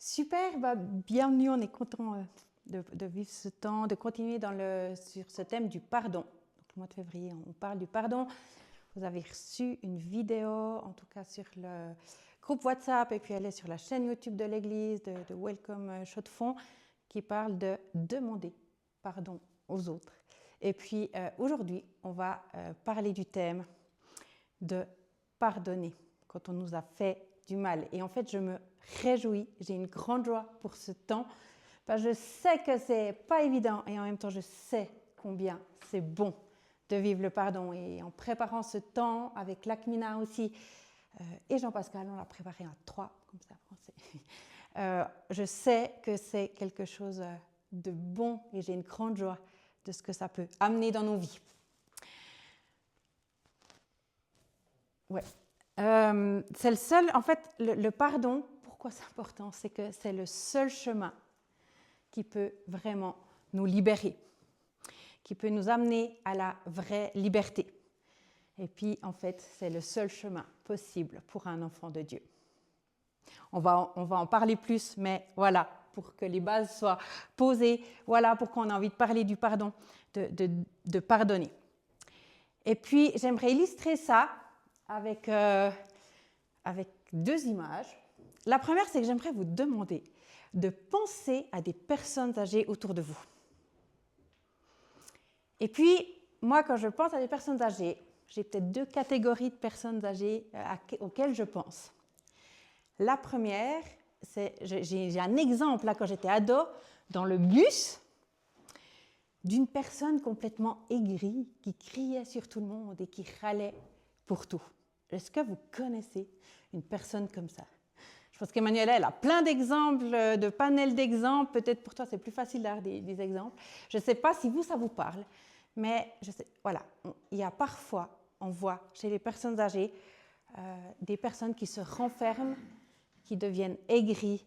Super, bienvenue, on est content de vivre ce temps, de continuer sur ce thème du pardon. Donc, le mois de février, on parle du pardon. Vous avez reçu une vidéo, en tout cas sur le groupe WhatsApp, et puis elle est sur la chaîne YouTube de l'église, de Welcome Chaux de Fonds, qui parle de demander pardon aux autres. Et puis aujourd'hui, on va parler du thème de pardonner quand on nous a fait du mal. Et en fait, je me réjouis, j'ai une grande joie pour ce temps, parce que je sais que c'est pas évident et en même temps, je sais combien c'est bon de vivre le pardon. Et en préparant ce temps avec l'Acmina aussi, et Jean-Pascal, on l'a préparé à 3, comme ça en français. Je sais que c'est quelque chose de bon et j'ai une grande joie de ce que ça peut amener dans nos vies. Ouais. C'est le seul, en fait, le pardon, pourquoi c'est important? C'est que c'est le seul chemin qui peut vraiment nous libérer, qui peut nous amener à la vraie liberté. Et puis, en fait, c'est le seul chemin possible pour un enfant de Dieu. On va en parler plus, mais voilà, pour que les bases soient posées, voilà pourquoi on a envie de parler du pardon, de pardonner. Et puis, j'aimerais illustrer ça avec 2 images. La première, c'est que j'aimerais vous demander de penser à des personnes âgées autour de vous. Et puis, moi, quand je pense à des personnes âgées, j'ai peut-être 2 catégories de personnes âgées auxquelles je pense. La première, j'ai un exemple, là, quand j'étais ado, dans le bus, d'une personne complètement aigrie, qui criait sur tout le monde et qui râlait pour tout. Est-ce que vous connaissez une personne comme ça? Je pense qu'Emmanuelle, elle a plein d'exemples, de panels d'exemples. Peut-être pour toi, c'est plus facile d'avoir des exemples. Je ne sais pas si vous, ça vous parle, mais voilà, il y a parfois, on voit chez les personnes âgées, des personnes qui se renferment, qui deviennent aigries,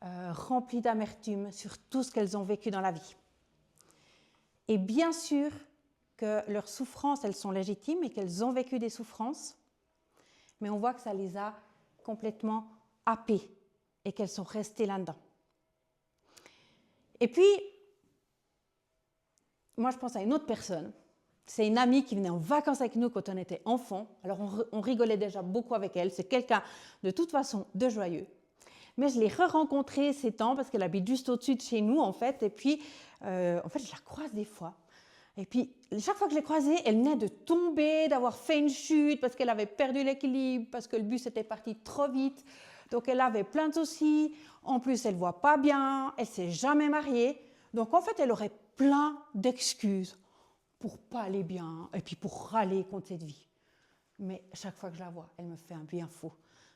remplies d'amertume sur tout ce qu'elles ont vécu dans la vie. Et bien sûr que leurs souffrances, elles sont légitimes et qu'elles ont vécu des souffrances, mais on voit que ça les a complètement happées et qu'elles sont restées là-dedans. Et puis, moi je pense à une autre personne. C'est une amie qui venait en vacances avec nous quand on était enfants. Alors on rigolait déjà beaucoup avec elle. C'est quelqu'un de toute façon de joyeux. Mais je l'ai re-rencontrée ces temps parce qu'elle habite juste au-dessus de chez nous en fait. Et puis, en fait, je la croise des fois. Et puis, chaque fois que je l'ai croisée, elle venait de tomber, d'avoir fait une chute parce qu'elle avait perdu l'équilibre, parce que le bus était parti trop vite. Donc, elle avait plein de soucis. En plus, elle ne voit pas bien. Elle ne s'est jamais mariée. Donc, en fait, elle aurait plein d'excuses pour ne pas aller bien et puis pour râler contre cette vie. Mais chaque fois que je la vois, elle me fait un bien fou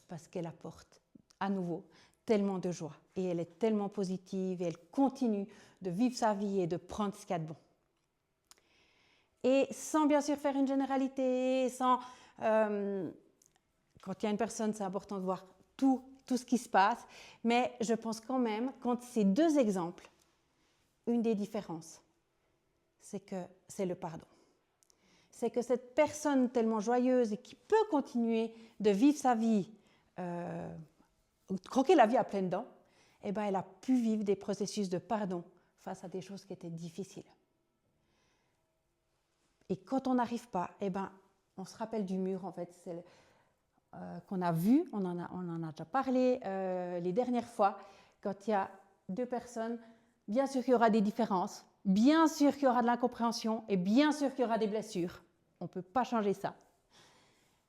parce qu'elle apporte à nouveau tellement de joie. Et elle est tellement positive et elle continue de vivre sa vie et de prendre ce qu'il y a de bon. Et sans bien sûr faire une généralité, sans... quand il y a une personne, c'est important de voir tout ce qui se passe. Mais je pense quand même, quand ces 2 exemples, une des différences, c'est que c'est le pardon. C'est que cette personne tellement joyeuse et qui peut continuer de vivre sa vie, croquer la vie à pleines dents, eh ben, elle a pu vivre des processus de pardon face à des choses qui étaient difficiles. Et quand on n'arrive pas, eh ben, on se rappelle du mur, en fait, qu'on a vu, on en a déjà parlé les dernières fois, quand il y a 2 personnes, bien sûr qu'il y aura des différences, bien sûr qu'il y aura de l'incompréhension et bien sûr qu'il y aura des blessures. On ne peut pas changer ça.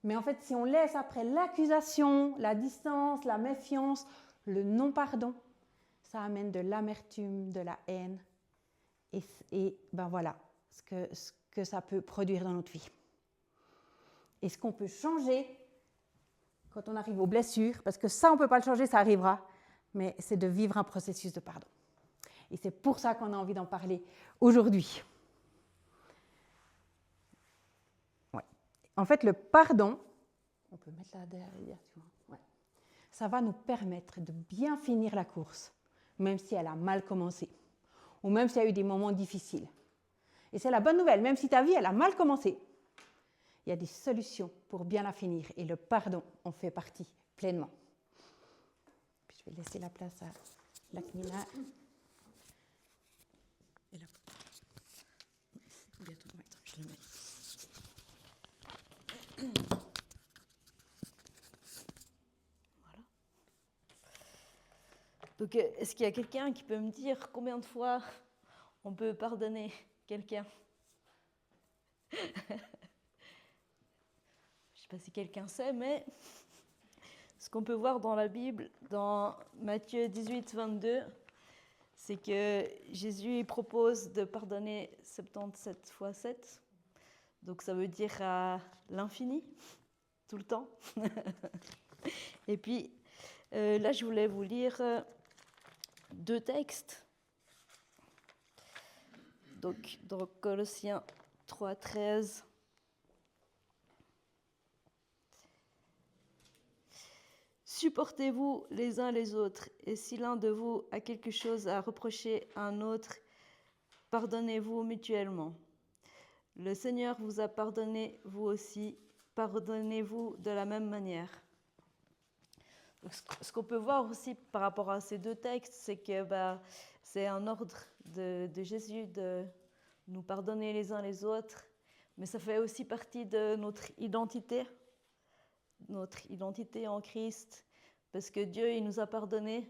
Mais en fait, si on laisse après l'accusation, la distance, la méfiance, le non-pardon, ça amène de l'amertume, de la haine. Et ben voilà ce que ça peut produire dans notre vie. Et ce qu'on peut changer quand on arrive aux blessures, parce que ça, on ne peut pas le changer, ça arrivera, mais c'est de vivre un processus de pardon. Et c'est pour ça qu'on a envie d'en parler aujourd'hui. Ouais. En fait, le pardon, on peut mettre là derrière, tu vois. Ouais. Ça va nous permettre de bien finir la course, même si elle a mal commencé, ou même s'il y a eu des moments difficiles. Et c'est la bonne nouvelle, même si ta vie elle a mal commencé, il y a des solutions pour bien la finir. Et le pardon en fait partie pleinement. Puis Je vais laisser la place à Lakmina. Et là. Bientôt, ouais, je le mets. Voilà. Donc, est-ce qu'il y a quelqu'un qui peut me dire combien de fois on peut pardonner quelqu'un? Je ne sais pas si quelqu'un sait, mais ce qu'on peut voir dans la Bible, dans Matthieu 18, 22, c'est que Jésus propose de pardonner 77 fois 7. Donc ça veut dire à l'infini, tout le temps. Et puis là, je voulais vous lire 2 textes. Donc dans Colossiens 3, 13. Supportez-vous les uns les autres, et si l'un de vous a quelque chose à reprocher à un autre, pardonnez-vous mutuellement. Le Seigneur vous a pardonné, vous aussi, pardonnez-vous de la même manière. Donc, ce qu'on peut voir aussi par rapport à ces 2 textes, c'est que c'est un ordre de Jésus de nous pardonner les uns les autres, mais ça fait aussi partie de notre identité en Christ, parce que Dieu, il nous a pardonné.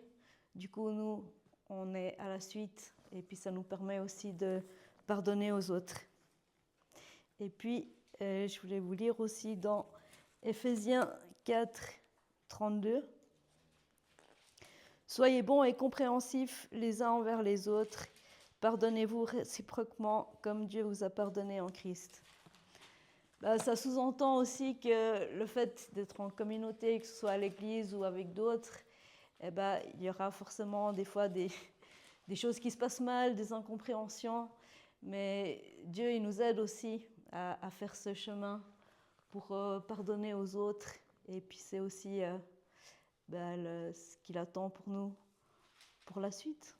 Du coup, nous, on est à la suite, et puis ça nous permet aussi de pardonner aux autres. Et puis, je voulais vous lire aussi dans Éphésiens 4, 32. Soyez bons et compréhensifs les uns envers les autres. Pardonnez-vous réciproquement comme Dieu vous a pardonné en Christ. Ça sous-entend aussi que le fait d'être en communauté, que ce soit à l'église ou avec d'autres, il y aura forcément des fois des choses qui se passent mal, des incompréhensions, mais Dieu il nous aide aussi à faire ce chemin pour pardonner aux autres, et puis c'est aussi ce qu'il attend pour nous pour la suite.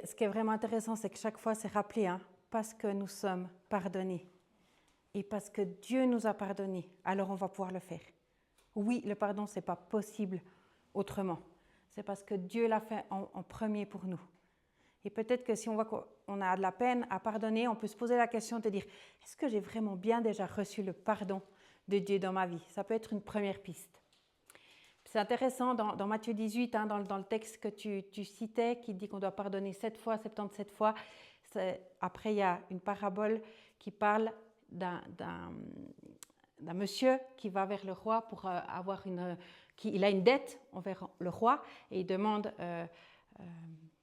Ce qui est vraiment intéressant, c'est que chaque fois, c'est rappelé, parce que nous sommes pardonnés et parce que Dieu nous a pardonnés, alors on va pouvoir le faire. Oui, le pardon, ce n'est pas possible autrement. C'est parce que Dieu l'a fait en premier pour nous. Et peut-être que si on voit qu'on a de la peine à pardonner, on peut se poser la question de dire, est-ce que j'ai vraiment bien déjà reçu le pardon de Dieu dans ma vie? Ça peut être une première piste. C'est intéressant, dans Matthieu 18, dans le texte que tu citais, qui dit qu'on doit pardonner 7 fois, 77 fois. Après, il y a une parabole qui parle d'un monsieur qui va vers le roi pour avoir il a une dette envers le roi et il demande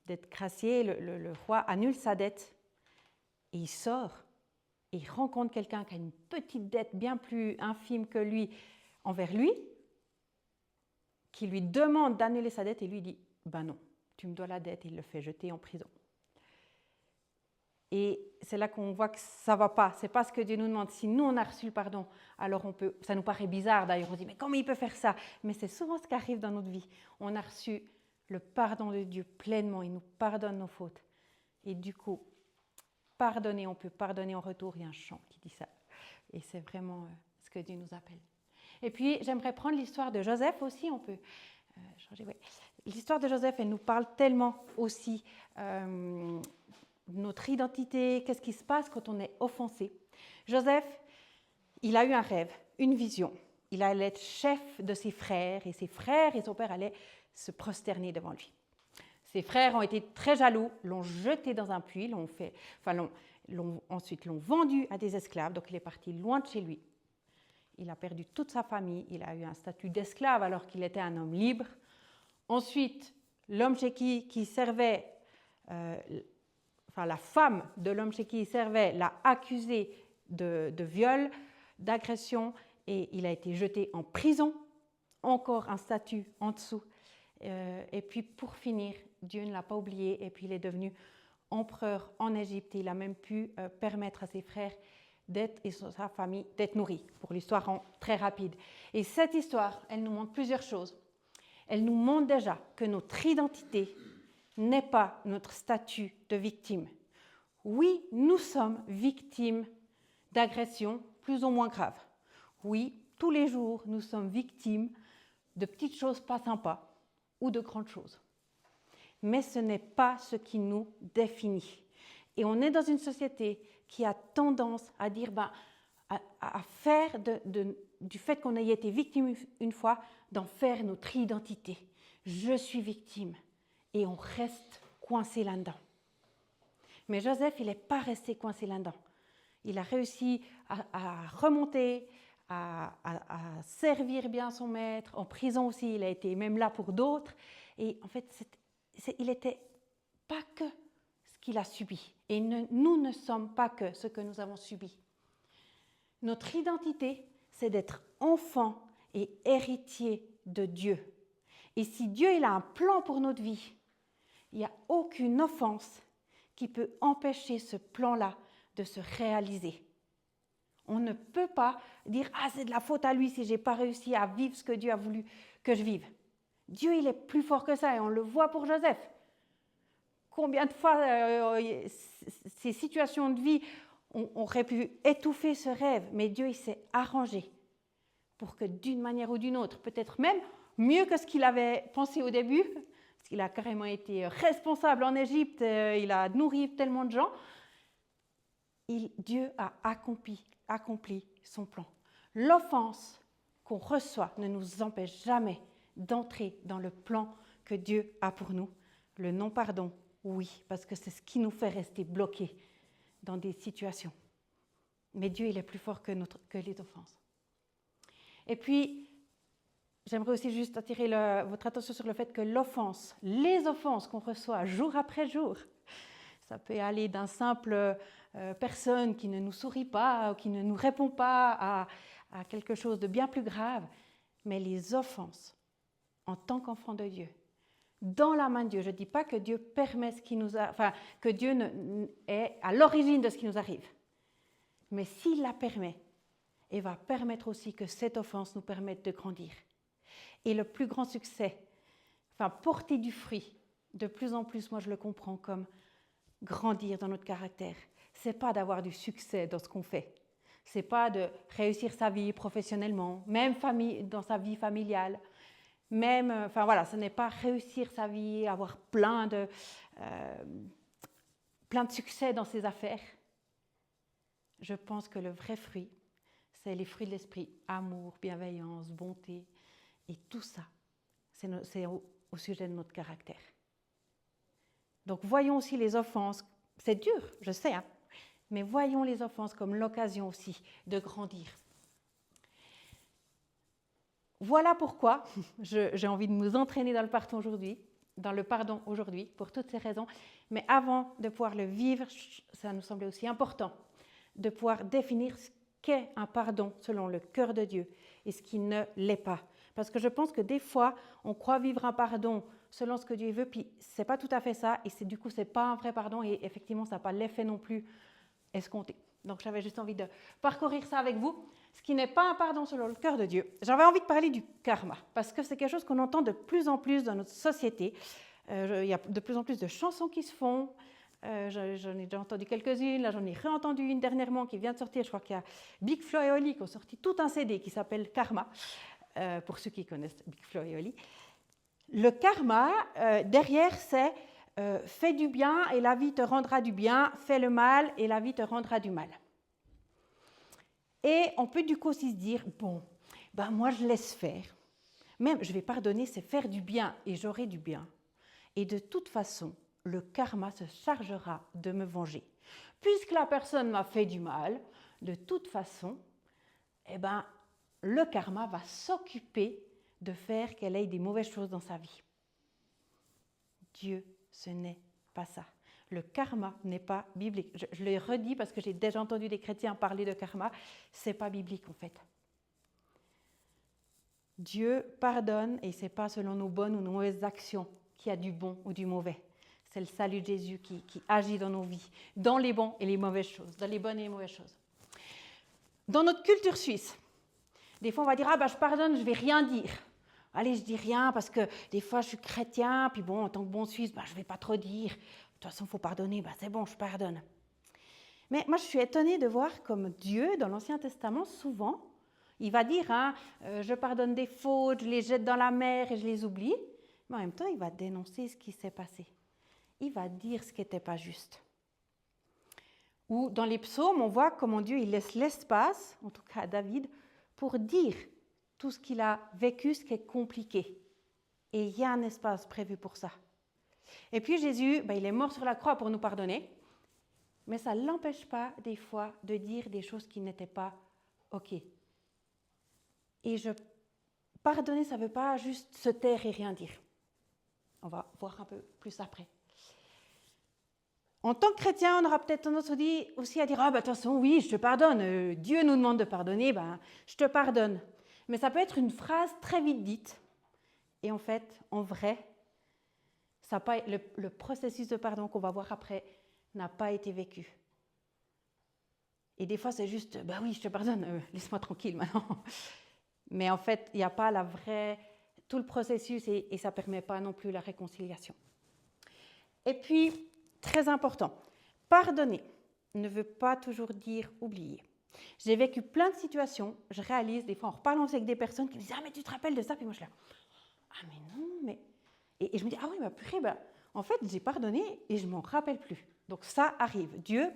d'être gracié. Le roi annule sa dette et il sort et il rencontre quelqu'un qui a une petite dette bien plus infime que lui envers lui, qui lui demande d'annuler sa dette et lui dit « Ben non, tu me dois la dette » et il le fait jeter en prison. Et c'est là qu'on voit que ça ne va pas. Ce n'est pas ce que Dieu nous demande. Si nous, on a reçu le pardon, alors ça nous paraît bizarre d'ailleurs. On se dit « Mais comment il peut faire ça ?» Mais c'est souvent ce qui arrive dans notre vie. On a reçu le pardon de Dieu pleinement. Il nous pardonne nos fautes. Et du coup, pardonner, on peut pardonner en retour. Il y a un chant qui dit ça. Et c'est vraiment ce que Dieu nous appelle. Et puis, j'aimerais prendre l'histoire de Joseph aussi. On peut changer. Ouais. L'histoire de Joseph, elle nous parle tellement aussi de notre identité, qu'est-ce qui se passe quand on est offensé. Joseph, il a eu un rêve, une vision. Il allait être chef de ses frères et son père allaient se prosterner devant lui. Ses frères ont été très jaloux, l'ont jeté dans un puits, ensuite l'ont vendu à des esclaves, donc il est parti loin de chez lui. Il a perdu toute sa famille, il a eu un statut d'esclave alors qu'il était un homme libre. Ensuite, l'homme chez qui servait, la femme de l'homme chez qui il servait l'a accusé de viol, d'agression, et il a été jeté en prison. Encore un statut en dessous. Et puis pour finir, Dieu ne l'a pas oublié, et puis il est devenu empereur en Égypte. Il a même pu permettre à ses frères et sa famille d'être nourris, pour l'histoire très rapide. Et cette histoire, elle nous montre plusieurs choses. Elle nous montre déjà que notre identité n'est pas notre statut de victime. Oui, nous sommes victimes d'agressions plus ou moins graves. Oui, tous les jours, nous sommes victimes de petites choses pas sympas ou de grandes choses. Mais ce n'est pas ce qui nous définit. Et on est dans une société qui a tendance à dire, à faire du fait qu'on ait été victime une fois, d'en faire notre identité. Je suis victime. Et on reste coincé là-dedans. Mais Joseph, il n'est pas resté coincé là-dedans. Il a réussi à remonter, à servir bien son maître. En prison aussi, il a été même là pour d'autres. Et en fait, il n'était pas que ce qu'il a subi. Et nous ne sommes pas que ce que nous avons subi. Notre identité, c'est d'être enfant et héritier de Dieu. Et si Dieu il a un plan pour notre vie, il n'y a aucune offense qui peut empêcher ce plan-là de se réaliser. On ne peut pas dire « Ah, c'est de la faute à lui si je n'ai pas réussi à vivre ce que Dieu a voulu que je vive. » Dieu, il est plus fort que ça et on le voit pour Joseph. Combien de fois ces situations de vie auraient pu étouffer ce rêve, mais Dieu, il s'est arrangé pour que d'une manière ou d'une autre, peut-être même mieux que ce qu'il avait pensé au début, parce qu'il a carrément été responsable en Égypte, il a nourri tellement de gens, Dieu a accompli son plan. L'offense qu'on reçoit ne nous empêche jamais d'entrer dans le plan que Dieu a pour nous. Le non-pardon, oui, parce que c'est ce qui nous fait rester bloqués dans des situations. Mais Dieu, il est plus fort que les offenses. Et puis, j'aimerais aussi juste attirer votre attention sur le fait que les offenses qu'on reçoit jour après jour, ça peut aller d'un simple personne qui ne nous sourit pas, ou qui ne nous répond pas, à quelque chose de bien plus grave. Mais les offenses, en tant qu'enfant de Dieu, dans la main de Dieu, je ne dis pas que Dieu permet ce qui nous que Dieu est à l'origine de ce qui nous arrive. Mais s'il la permet, il va permettre aussi que cette offense nous permette de grandir. Et le plus grand succès, porter du fruit, de plus en plus, moi je le comprends comme grandir dans notre caractère. Ce n'est pas d'avoir du succès dans ce qu'on fait. Ce n'est pas de réussir sa vie professionnellement, même dans sa vie familiale. Même, ce n'est pas réussir sa vie, avoir plein de succès dans ses affaires. Je pense que le vrai fruit, c'est les fruits de l'esprit, amour, bienveillance, bonté, et tout ça, c'est au sujet de notre caractère. Donc voyons aussi les offenses, c'est dur, je sais, mais voyons les offenses comme l'occasion aussi de grandir. Voilà pourquoi j'ai envie de nous entraîner dans le pardon aujourd'hui, pour toutes ces raisons. Mais avant de pouvoir le vivre, ça nous semblait aussi important de pouvoir définir ce qu'est un pardon selon le cœur de Dieu et ce qui ne l'est pas. Parce que je pense que des fois, on croit vivre un pardon selon ce que Dieu veut, puis ce n'est pas tout à fait ça, et du coup, ce n'est pas un vrai pardon, et effectivement, ça n'a pas l'effet non plus escompté. Donc, j'avais juste envie de parcourir ça avec vous. Ce qui n'est pas un pardon selon le cœur de Dieu. J'avais envie de parler du karma, parce que c'est quelque chose qu'on entend de plus en plus dans notre société. Il y a de plus en plus de chansons qui se font. J'en ai déjà entendu quelques-unes, là j'en ai réentendu une dernièrement qui vient de sortir. Je crois qu'il y a Big Flo et Oli qui ont sorti tout un CD qui s'appelle Karma, pour ceux qui connaissent Big Flo et Oli. Le karma, derrière, c'est fais du bien et la vie te rendra du bien, fais le mal et la vie te rendra du mal. Et on peut du coup aussi se dire, moi je laisse faire. Même je vais pardonner, c'est faire du bien et j'aurai du bien. Et de toute façon, le karma se chargera de me venger. Puisque la personne m'a fait du mal, de toute façon, le karma va s'occuper de faire qu'elle ait des mauvaises choses dans sa vie. Dieu, ce n'est pas ça. Le karma n'est pas biblique. Je le redis parce que j'ai déjà entendu des chrétiens parler de karma. Ce n'est pas biblique en fait. Dieu pardonne et ce n'est pas selon nos bonnes ou nos mauvaises actions qu'il y a du bon ou du mauvais. C'est le salut de Jésus qui agit dans nos vies, dans les bons et les mauvaises choses, dans les bonnes et les mauvaises choses. Dans notre culture suisse, des fois on va dire « je pardonne, je ne vais rien dire ». Allez, je dis rien parce que des fois je suis chrétien, puis en tant que bon Suisse, je ne vais pas trop dire. De toute façon, il faut pardonner, c'est bon, je pardonne. Mais moi, je suis étonnée de voir comme Dieu, dans l'Ancien Testament, souvent, il va dire, je pardonne des fautes, je les jette dans la mer et je les oublie. Mais en même temps, il va dénoncer ce qui s'est passé. Il va dire ce qui n'était pas juste. Ou dans les psaumes, on voit comment Dieu il laisse l'espace, en tout cas à David, pour dire tout ce qu'il a vécu, ce qui est compliqué. Et il y a un espace prévu pour ça. Et puis Jésus, il est mort sur la croix pour nous pardonner, mais ça ne l'empêche pas des fois de dire des choses qui n'étaient pas OK. Et pardonner, ça ne veut pas juste se taire et rien dire. On va voir un peu plus après. En tant que chrétien, on aura peut-être tendance aussi à dire « Ah, de toute façon, oui, je te pardonne. Dieu nous demande de pardonner, je te pardonne. » Mais ça peut être une phrase très vite dite. Et en fait, en vrai, le processus de pardon qu'on va voir après n'a pas été vécu. Et des fois, c'est juste « oui, je te pardonne, laisse-moi tranquille maintenant. » Mais en fait, il n'y a pas tout le processus et ça ne permet pas non plus la réconciliation. Et puis, très important, pardonner ne veut pas toujours dire oublier. J'ai vécu plein de situations, je réalise des fois en reparlant avec des personnes qui me disent « Ah, mais tu te rappelles de ça ?» Puis moi, je suis là « Ah, mais non, mais… » Et je me dis « Ah oui, purée, en fait, j'ai pardonné et je ne m'en rappelle plus. » Donc ça arrive. Dieu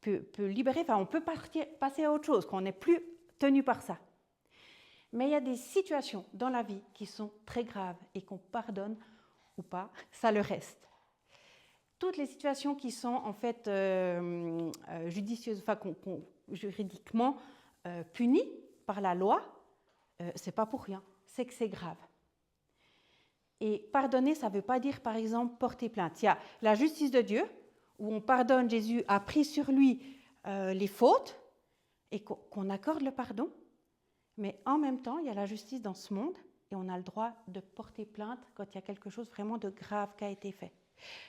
peut libérer, on peut passer à autre chose, qu'on n'est plus tenu par ça. Mais il y a des situations dans la vie qui sont très graves et qu'on pardonne ou pas, ça le reste. Toutes les situations qui sont en fait judicieuses, juridiquement punies par la loi, c'est pas pour rien, c'est que c'est grave. Et pardonner, ça ne veut pas dire, par exemple, porter plainte. Il y a la justice de Dieu, où on pardonne, Jésus a pris sur lui les fautes, et qu'on accorde le pardon. Mais en même temps, il y a la justice dans ce monde, et on a le droit de porter plainte quand il y a quelque chose vraiment de grave qui a été fait.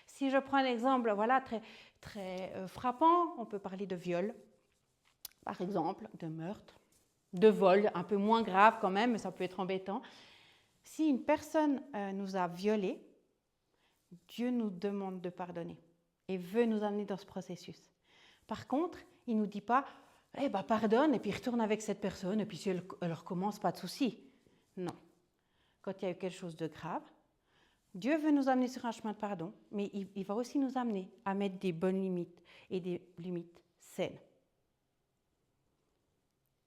Si je prends un exemple très, très frappant, on peut parler de viol, par exemple, de meurtre, de vol, un peu moins grave quand même, mais ça peut être embêtant. Si une personne nous a violés, Dieu nous demande de pardonner et veut nous amener dans ce processus. Par contre, il ne nous dit pas « pardonne et puis retourne avec cette personne et puis si elle recommence, pas de souci. » Non. Quand il y a eu quelque chose de grave, Dieu veut nous amener sur un chemin de pardon, mais il va aussi nous amener à mettre des bonnes limites et des limites saines.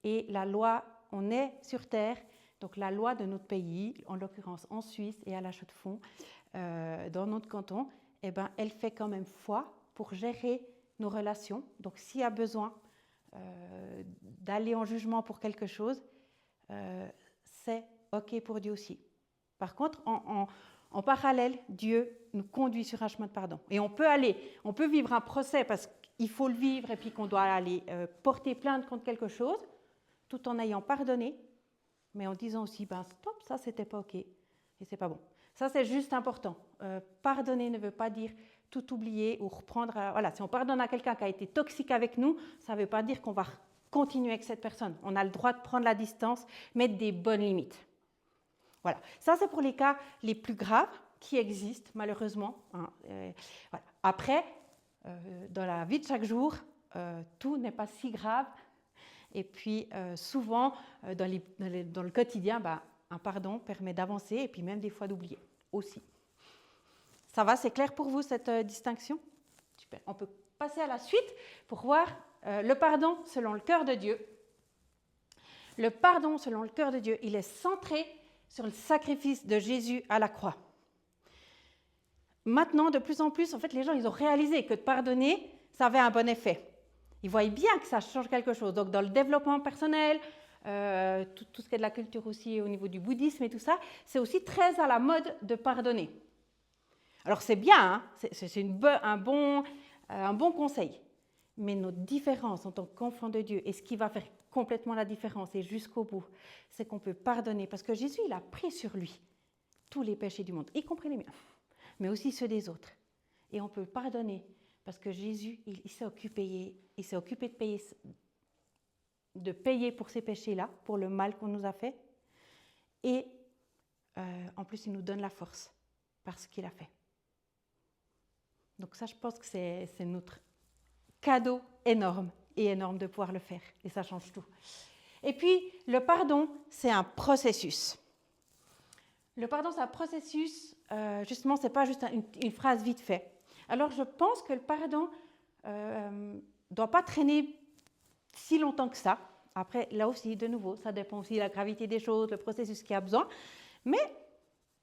Et la loi, on est sur terre, donc la loi de notre pays, en l'occurrence en Suisse et à la Chaux-de-Fonds, dans notre canton, elle fait quand même foi pour gérer nos relations. Donc s'il y a besoin d'aller en jugement pour quelque chose, c'est OK pour Dieu aussi. Par contre, en parallèle, Dieu nous conduit sur un chemin de pardon. Et on peut vivre un procès parce qu'il faut le vivre et puis qu'on doit aller porter plainte contre quelque chose, tout en ayant pardonné, mais en disant aussi, stop, ça c'était pas OK et c'est pas bon. Ça c'est juste important. Pardonner ne veut pas dire tout oublier ou reprendre. Si on pardonne à quelqu'un qui a été toxique avec nous, ça ne veut pas dire qu'on va continuer avec cette personne. On a le droit de prendre la distance, mettre des bonnes limites. Voilà. Ça c'est pour les cas les plus graves qui existent malheureusement. Voilà. Après, dans la vie de chaque jour, tout n'est pas si grave. Et puis, souvent, dans le quotidien, un pardon permet d'avancer et puis même des fois d'oublier aussi. Ça va, c'est clair pour vous cette distinction? Super. On peut passer à la suite pour voir le pardon selon le cœur de Dieu. Le pardon selon le cœur de Dieu, il est centré sur le sacrifice de Jésus à la croix. Maintenant, de plus en plus, en fait, les gens, ils ont réalisé que de pardonner, ça avait un bon effet. Ils voient bien que ça change quelque chose. Donc, dans le développement personnel, tout ce qui est de la culture aussi au niveau du bouddhisme et tout ça, c'est aussi très à la mode de pardonner. Alors, c'est bien, c'est un bon conseil. Mais notre différence en tant qu'enfant de Dieu, et ce qui va faire complètement la différence et jusqu'au bout, c'est qu'on peut pardonner. Parce que Jésus, il a pris sur lui tous les péchés du monde, y compris les miens, mais aussi ceux des autres. Et on peut pardonner parce que Jésus, il s'est occupé de payer pour ces péchés-là, pour le mal qu'on nous a fait. Et en plus, il nous donne la force par ce qu'il a fait. Donc ça, je pense que c'est notre cadeau énorme et énorme de pouvoir le faire. Et ça change tout. Et puis, le pardon, c'est un processus. Le pardon, c'est un processus, justement, ce n'est pas juste une phrase vite fait. Alors, je pense que le pardon ne doit pas traîner si longtemps que ça. Après, là aussi, de nouveau, ça dépend aussi de la gravité des choses, le processus qu'il y a besoin. Mais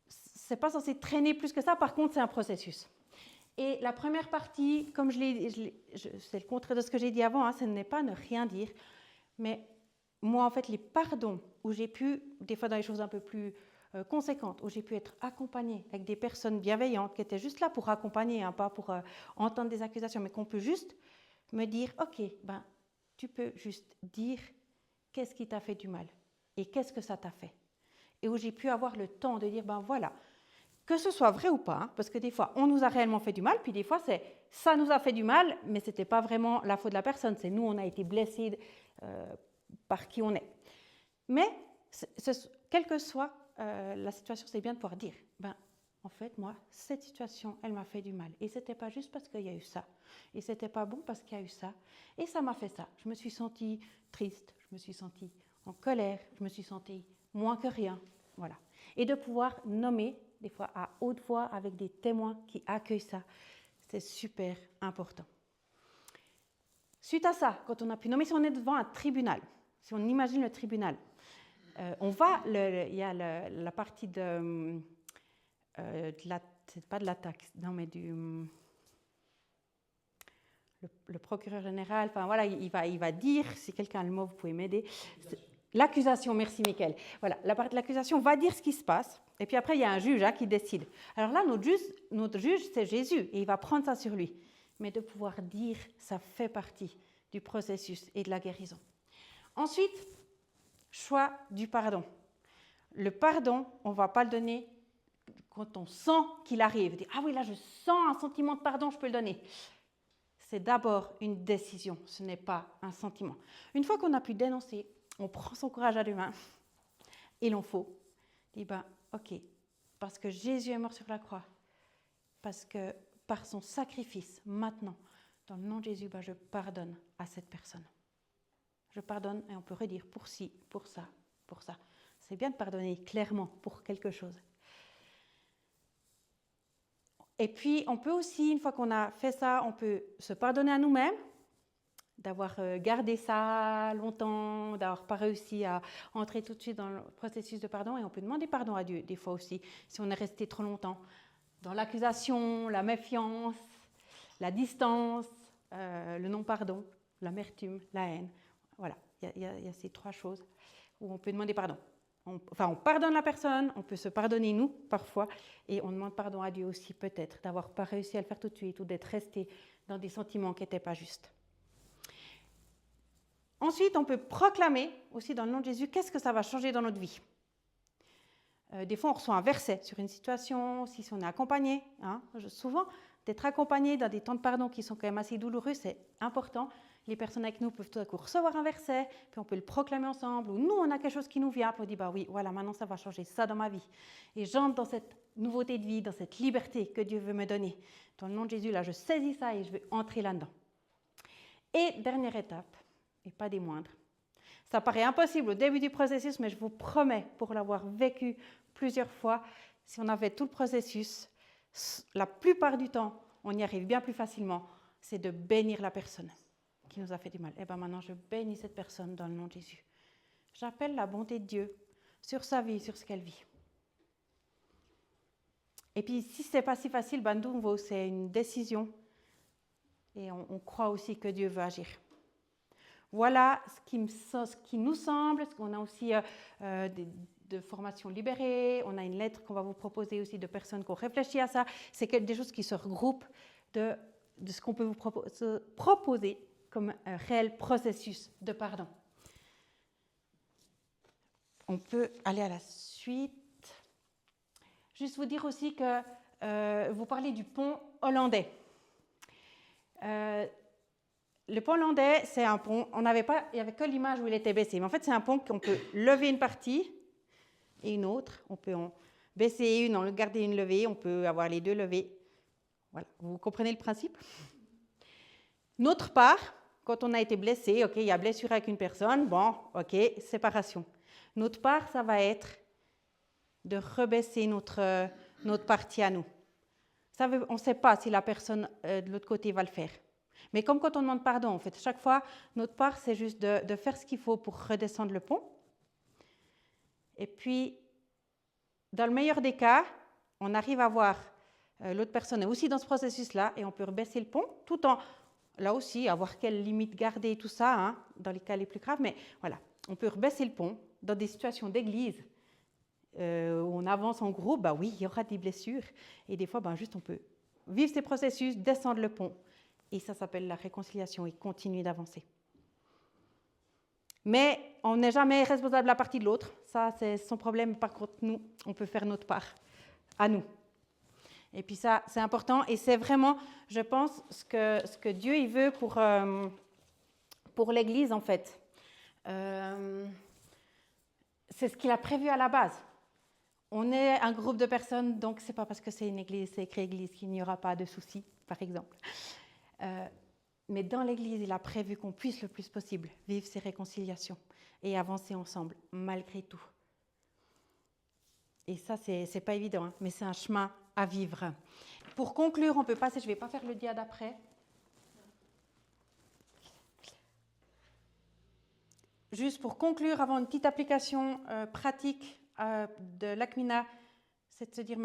ce n'est pas censé traîner plus que ça. Par contre, c'est un processus. Et la première partie, comme c'est le contraire de ce que j'ai dit avant, ce n'est pas ne rien dire. Mais moi, en fait, les pardons où j'ai pu, des fois dans les choses un peu plus conséquentes, où j'ai pu être accompagnée avec des personnes bienveillantes qui étaient juste là pour accompagner, pas pour entendre des accusations, mais qu'on peut juste me dire, ok, tu peux juste dire qu'est-ce qui t'a fait du mal et qu'est-ce que ça t'a fait. Et où j'ai pu avoir le temps de dire, voilà, que ce soit vrai ou pas, parce que des fois, on nous a réellement fait du mal, puis des fois, ça nous a fait du mal, mais ce n'était pas vraiment la faute de la personne, c'est nous, on a été blessés par qui on est. Mais, quelle que soit la situation, c'est bien de pouvoir dire, en fait, moi, cette situation, elle m'a fait du mal. Et ce n'était pas juste parce qu'il y a eu ça. Et ce n'était pas bon parce qu'il y a eu ça. Et ça m'a fait ça. Je me suis sentie triste, je me suis sentie en colère, je me suis sentie moins que rien. Voilà. Et de pouvoir nommer, des fois à haute voix, avec des témoins qui accueillent ça, c'est super important. Suite à ça, quand on a pu nommer, si on est devant un tribunal, si on imagine le tribunal, il y a la partie de c'est pas de la taxe, non mais le procureur général, enfin voilà, il va dire, si quelqu'un a le mot, vous pouvez m'aider. L'accusation, merci Mickaël. Voilà, la partie de l'accusation va dire ce qui se passe, et puis après il y a un juge qui décide. Alors là, notre juge, c'est Jésus, et il va prendre ça sur lui. Mais de pouvoir dire, ça fait partie du processus et de la guérison. Ensuite, choix du pardon. Le pardon, on ne va pas le donner quand on sent qu'il arrive. Dire, ah oui, là je sens un sentiment de pardon, je peux le donner. C'est d'abord une décision, ce n'est pas un sentiment. Une fois qu'on a pu dénoncer, on prend son courage à deux mains, il en faut. Il dit, ok, parce que Jésus est mort sur la croix, parce que par son sacrifice, maintenant, dans le nom de Jésus, je pardonne à cette personne. Je pardonne, et on peut redire pour ci, pour ça, pour ça. C'est bien de pardonner clairement pour quelque chose. Et puis, on peut aussi, une fois qu'on a fait ça, on peut se pardonner à nous-mêmes, d'avoir gardé ça longtemps, d'avoir pas réussi à entrer tout de suite dans le processus de pardon. Et on peut demander pardon à Dieu, des fois aussi, si on est resté trop longtemps dans l'accusation, la méfiance, la distance, le non-pardon, l'amertume, la haine. Voilà, il y a ces trois choses où on peut demander pardon. On pardonne la personne, on peut se pardonner nous, parfois, et on demande pardon à Dieu aussi, peut-être, d'avoir pas réussi à le faire tout de suite ou d'être resté dans des sentiments qui n'étaient pas justes. Ensuite, on peut proclamer, aussi dans le nom de Jésus, qu'est-ce que ça va changer dans notre vie. Des fois, on reçoit un verset sur une situation, si on est accompagné. Souvent, d'être accompagné dans des temps de pardon qui sont quand même assez douloureux, c'est important. Les personnes avec nous peuvent tout à coup recevoir un verset, puis on peut le proclamer ensemble, ou nous, on a quelque chose qui nous vient, puis on dit, oui, voilà, maintenant, ça va changer ça dans ma vie. Et j'entre dans cette nouveauté de vie, dans cette liberté que Dieu veut me donner. Dans le nom de Jésus, là, je saisis ça et je vais entrer là-dedans. Et dernière étape, et pas des moindres. Ça paraît impossible au début du processus, mais je vous promets, pour l'avoir vécu plusieurs fois, si on avait tout le processus, la plupart du temps, on y arrive bien plus facilement, c'est de bénir la personne qui nous a fait du mal. Et maintenant, je bénis cette personne dans le nom de Jésus. J'appelle la bonté de Dieu sur sa vie, sur ce qu'elle vit. Et puis, si ce n'est pas si facile, de nouveau, c'est une décision. Et on croit aussi que Dieu veut agir. Voilà ce qui nous semble. On a aussi de formations libérées. On a une lettre qu'on va vous proposer aussi de personnes qui ont réfléchi à ça. C'est des choses qui se regroupent de ce qu'on peut vous proposer comme un réel processus de pardon. On peut aller à la suite. Juste vous dire aussi que vous parlez du pont hollandais. Le pont hollandais, c'est un pont, il n'y avait que l'image où il était baissé, mais en fait c'est un pont qu'on peut lever une partie et une autre, on peut en baisser une, en garder une levée, on peut avoir les deux levées. Voilà, vous comprenez le principe ? Notre part, quand on a été blessé, ok, il y a blessure avec une personne, bon, ok, séparation. Notre part, ça va être de rebaisser notre partie à nous. On ne sait pas si la personne de l'autre côté va le faire. Mais comme quand on demande pardon, en fait, chaque fois, notre part, c'est juste de faire ce qu'il faut pour redescendre le pont. Et puis, dans le meilleur des cas, on arrive à voir l'autre personne est aussi dans ce processus-là et on peut rebaisser le pont, tout en, là aussi, avoir quelles limites garder, tout ça, hein, dans les cas les plus graves. Mais voilà, on peut rebaisser le pont dans des situations d'église où on avance en groupe, bah oui, il y aura des blessures. Et des fois, juste on peut vivre ces processus, descendre le pont. Et ça s'appelle la réconciliation et continuer d'avancer. Mais on n'est jamais responsable de la partie de l'autre. Ça, c'est son problème. Par contre, nous, on peut faire notre part à nous. Et puis ça, c'est important. Et c'est vraiment, je pense, ce que Dieu il veut pour l'Église, en fait. C'est ce qu'il a prévu à la base. On est un groupe de personnes, donc ce n'est pas parce que c'est une église, c'est écrit église, qu'il n'y aura pas de soucis, par exemple. Mais dans l'église, il a prévu qu'on puisse le plus possible vivre ces réconciliations et avancer ensemble, malgré tout. Et ça, c'est pas évident, hein, mais c'est un chemin à vivre. Pour conclure, on peut passer, je ne vais pas faire le dia d'après. Juste pour conclure, avant une petite application pratique de l'Acmina, c'est de se dire,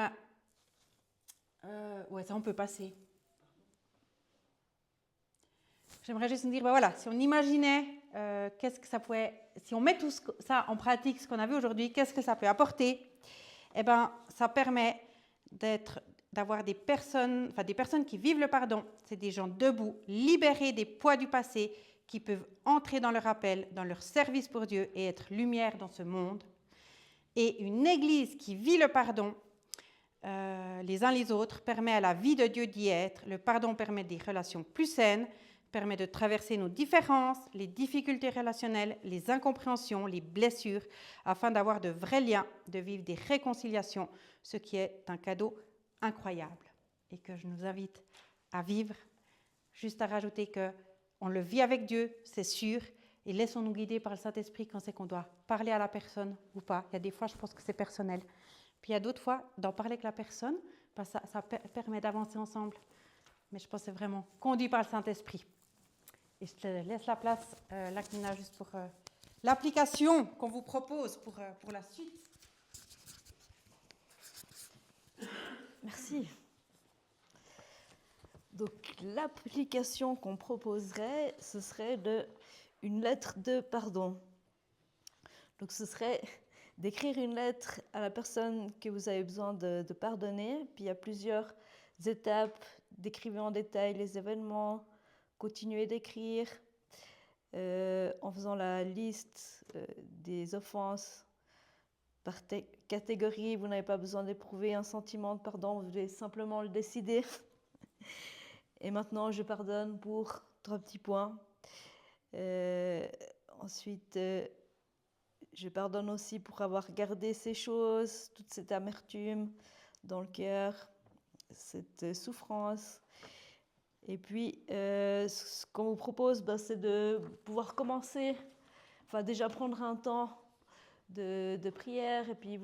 ouais, ça on peut passer. J'aimerais juste me dire, voilà, si on imaginait qu'est-ce que ça pouvait, si on met tout ça en pratique, ce qu'on a vu aujourd'hui, qu'est-ce que ça peut apporter? Eh bien, ça permet d'avoir des personnes qui vivent le pardon. C'est des gens debout, libérés des poids du passé, qui peuvent entrer dans leur appel, dans leur service pour Dieu et être lumière dans ce monde. Et une église qui vit le pardon, les uns les autres, permet à la vie de Dieu d'y être. Le pardon permet des relations plus saines, permet de traverser nos différences, les difficultés relationnelles, les incompréhensions, les blessures, afin d'avoir de vrais liens, de vivre des réconciliations, ce qui est un cadeau incroyable et que je nous invite à vivre. Juste à rajouter qu'on le vit avec Dieu, c'est sûr, et laissons-nous guider par le Saint-Esprit quand c'est qu'on doit parler à la personne ou pas. Il y a des fois, je pense que c'est personnel. Puis il y a d'autres fois, d'en parler avec la personne, ça permet d'avancer ensemble. Mais je pense que c'est vraiment conduit par le Saint-Esprit. Et je te laisse la place, Lakmina, juste pour l'application qu'on vous propose pour la suite. Merci. Donc, l'application qu'on proposerait, ce serait une lettre de pardon. Donc, ce serait d'écrire une lettre à la personne que vous avez besoin de pardonner. Puis, il y a plusieurs étapes. Décrivez en détail les événements, continuez d'écrire en faisant la liste des offenses par catégorie. Vous n'avez pas besoin d'éprouver un sentiment de pardon, vous devez simplement le décider. Et maintenant, je pardonne pour 3 petits points. Ensuite, je pardonne aussi pour avoir gardé ces choses, toute cette amertume dans le cœur, cette souffrance. Et puis, ce qu'on vous propose, c'est de pouvoir commencer, déjà prendre un temps de prière et puis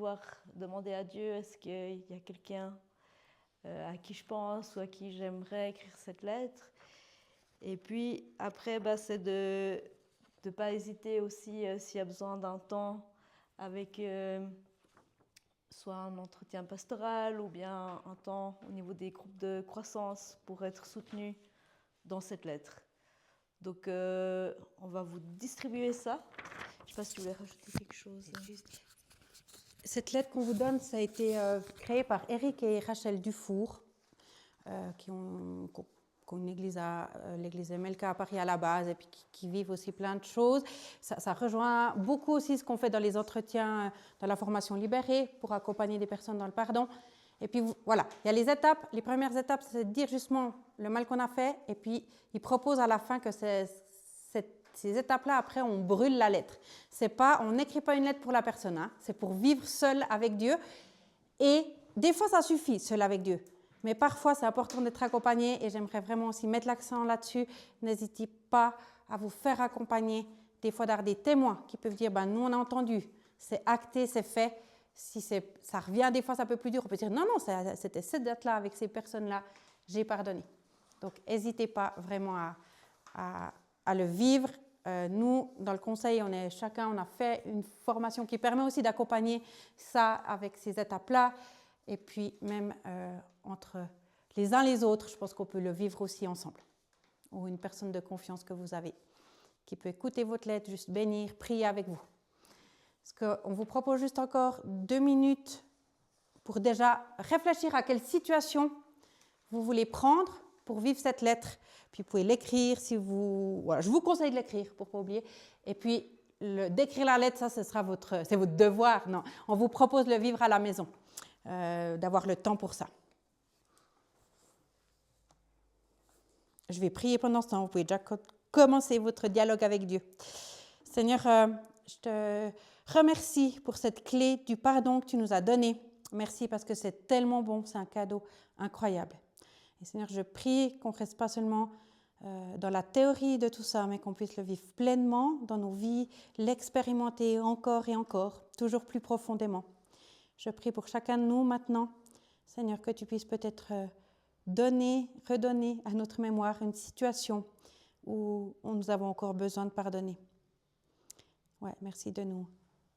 demander à Dieu, est-ce qu'il y a quelqu'un à qui je pense ou à qui j'aimerais écrire cette lettre. Et puis après, c'est de ne pas hésiter aussi s'il y a besoin d'un temps avec soit un entretien pastoral ou bien un temps au niveau des groupes de croissance pour être soutenu dans cette lettre. Donc on va vous distribuer ça. Je ne sais pas si tu voulais rajouter quelque chose. Cette lettre qu'on vous donne, ça a été créé par Eric et Rachel Dufour, qui ont une église l'église MLK à Paris à la base, et puis qui vivent aussi plein de choses. Ça rejoint beaucoup aussi ce qu'on fait dans les entretiens, dans la formation libérée, pour accompagner des personnes dans le pardon. Et puis voilà, il y a les étapes. Les premières étapes, c'est de dire justement le mal qu'on a fait, et puis ils proposent à la fin que ces étapes-là, après, on brûle la lettre. On n'écrit pas une lettre pour la personne, hein, c'est pour vivre seul avec Dieu. Et des fois, ça suffit, seul avec Dieu. Mais parfois, c'est important d'être accompagné et j'aimerais vraiment aussi mettre l'accent là-dessus. N'hésitez pas à vous faire accompagner. Des fois, d'avoir des témoins qui peuvent dire, nous, on a entendu, c'est acté, c'est fait. Si ça revient, des fois, c'est un peu plus dur. On peut dire, non, c'était cette date-là, avec ces personnes-là, j'ai pardonné. Donc, n'hésitez pas vraiment à le vivre. Nous, dans le conseil, on a fait une formation qui permet aussi d'accompagner ça avec ces étapes-là. Et puis, même entre les uns les autres, je pense qu'on peut le vivre aussi ensemble. Ou une personne de confiance que vous avez, qui peut écouter votre lettre, juste bénir, prier avec vous. Parce qu'on vous propose juste encore 2 minutes pour déjà réfléchir à quelle situation vous voulez prendre pour vivre cette lettre. Puis vous pouvez l'écrire si vous... Voilà, je vous conseille de l'écrire pour ne pas oublier. Et puis, d'écrire la lettre, c'est votre devoir. Non, on vous propose de le vivre à la maison, d'avoir le temps pour ça. Je vais prier pendant ce temps. Vous pouvez déjà commencer votre dialogue avec Dieu. Seigneur, je te remercie pour cette clé du pardon que tu nous as donnée. Merci parce que c'est tellement bon, c'est un cadeau incroyable. Et Seigneur, je prie qu'on ne reste pas seulement dans la théorie de tout ça, mais qu'on puisse le vivre pleinement dans nos vies, l'expérimenter encore et encore, toujours plus profondément. Je prie pour chacun de nous maintenant, Seigneur, que tu puisses peut-être redonner à notre mémoire une situation où nous avons encore besoin de pardonner. Ouais, merci de nous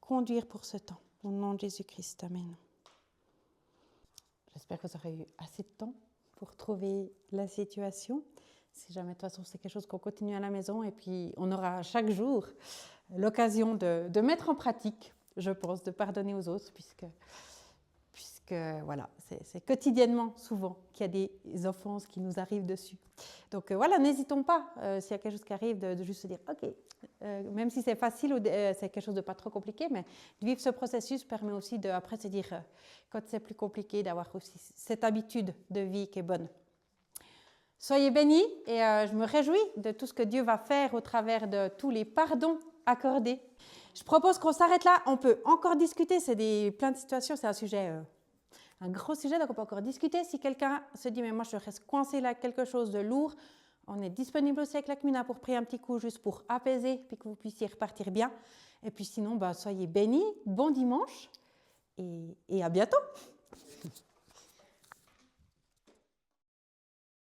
conduire pour ce temps. Au nom de Jésus-Christ, amen. J'espère que vous aurez eu assez de temps pour trouver la situation. Si jamais, de toute façon, c'est quelque chose qu'on continue à la maison et puis on aura chaque jour l'occasion de mettre en pratique, je pense, de pardonner aux autres, puisque voilà, c'est quotidiennement, souvent, qu'il y a des offenses qui nous arrivent dessus. Donc voilà, n'hésitons pas, s'il y a quelque chose qui arrive, de juste se dire, OK, même si c'est facile ou c'est quelque chose de pas trop compliqué, mais de vivre ce processus permet aussi de, après, se dire, quand c'est plus compliqué, d'avoir aussi cette habitude de vie qui est bonne. Soyez bénis et je me réjouis de tout ce que Dieu va faire au travers de tous les pardons accordés. Je propose qu'on s'arrête là, on peut encore discuter, c'est plein de situations, c'est un sujet... un gros sujet, donc on peut encore discuter. Si quelqu'un se dit, mais moi je reste coincé là, quelque chose de lourd, on est disponible aussi avec la CMUNA pour prier un petit coup, juste pour apaiser, puis que vous puissiez repartir bien. Et puis sinon, soyez bénis, bon dimanche et à bientôt.